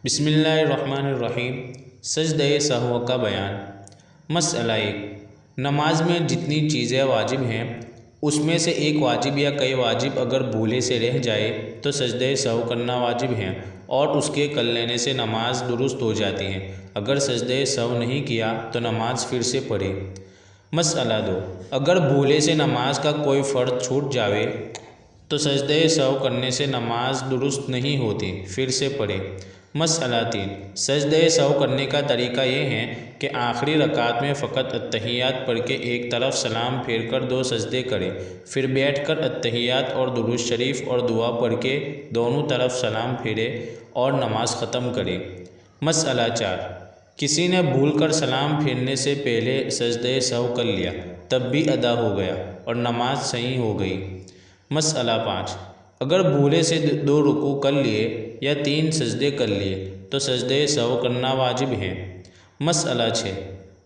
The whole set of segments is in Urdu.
بسم اللہ الرحمن الرحیم۔ سجدہ سہو کا بیان۔ مسئلہ 1، نماز میں جتنی چیزیں واجب ہیں اس میں سے ایک واجب یا کئی واجب اگر بھولے سے رہ جائے تو سجدہ سہو کرنا واجب ہے اور اس کے کر لینے سے نماز درست ہو جاتی ہے۔ اگر سجدہ سہو نہیں کیا تو نماز پھر سے پڑھے۔ مسئلہ 2، اگر بھولے سے نماز کا کوئی فرض چھوٹ جاوے تو سجدہ سہو کرنے سے نماز درست نہیں ہوتی، پھر سے پڑھے۔ مسئلہ 3، سجدہ سہو کرنے کا طریقہ یہ ہے کہ آخری رکعت میں فقط اتحیات پڑھ کے ایک طرف سلام پھیر کر 2 سجدے کرے، پھر بیٹھ کر اتحیات اور درود شریف اور دعا پڑھ کے دونوں طرف سلام پھیرے اور نماز ختم کرے۔ مسئلہ 4، کسی نے بھول کر سلام پھیرنے سے پہلے سجدہ سہو کر لیا تب بھی ادا ہو گیا اور نماز صحیح ہو گئی۔ مسئلہ 5، اگر بھولے سے 2 رکوع کر لیے یا 3 سجدے کر لیے تو سجدہ سہو کرنا واجب ہے۔ مسئلہ 6،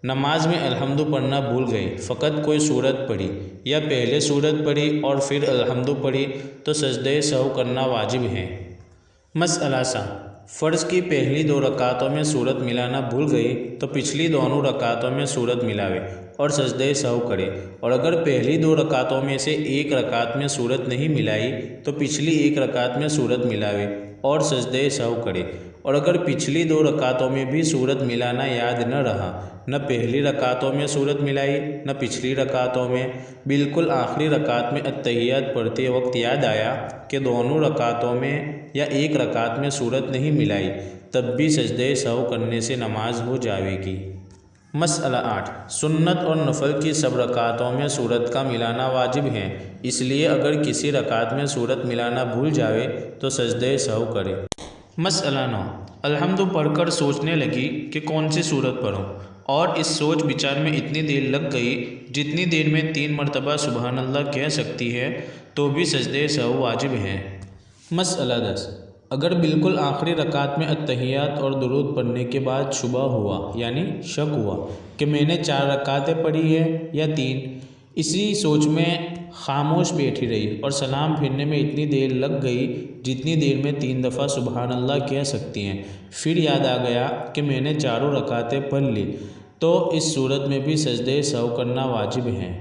نماز میں الحمد پڑھنا بھول گئے، فقط کوئی سورت پڑھی یا پہلے سورت پڑھی اور پھر الحمد پڑھی تو سجدہ سہو کرنا واجب ہے۔ مسئلہ 7، فرض کی پہلی 2 رکعتوں میں سورت ملانا بھول گئی تو پچھلی دونوں رکعتوں میں سورت ملاوے اور سجدہ سہو کرے، اور اگر پہلی 2 رکعتوں میں سے ایک رکعت میں سورت نہیں ملائی تو پچھلی ایک رکعت میں سورت ملاوے اور سجدہ سہو کرے، اور اگر پچھلی 2 رکعتوں میں بھی سورت ملانا یاد نہ رہا، نہ پہلی رکعتوں میں سورت ملائی نہ پچھلی رکعتوں میں، بالکل آخری رکعت میں اتحیات پڑھتے وقت یاد آیا کہ دونوں رکعتوں میں یا ایک رکعت میں سورت نہیں ملائی، تب بھی سجدہ سہو کرنے سے نماز ہو جاوے گی۔ مسئلہ 8، سنت اور نفل کی سب رکعتوں میں سورت کا ملانا واجب ہے، اس لیے اگر کسی رکعت میں سورت ملانا بھول جاوے تو سجدہ سہو کرے۔ مسئلہ 9، الحمد پڑھ کر سوچنے لگی کہ کون سی سورت پڑھوں، اور اس سوچ بچار میں اتنی دیر لگ گئی جتنی دیر میں 3 مرتبہ سبحان اللہ کہہ سکتی ہے تو بھی سجدہ سہو واجب ہے۔ مسئلہ 10، اگر بالکل آخری رکعت میں اتحیات اور درود پڑھنے کے بعد شبہ ہوا یعنی شک ہوا کہ میں نے 4 رکعتیں پڑھی ہیں یا 3، اسی سوچ میں خاموش بیٹھی رہی اور سلام پھیرنے میں اتنی دیر لگ گئی جتنی دیر میں 3 دفعہ سبحان اللہ کہہ سکتی ہیں، پھر یاد آ گیا کہ میں نے 4 رکعتیں پڑھ لی تو اس صورت میں بھی سجدہ سہو کرنا واجب ہے۔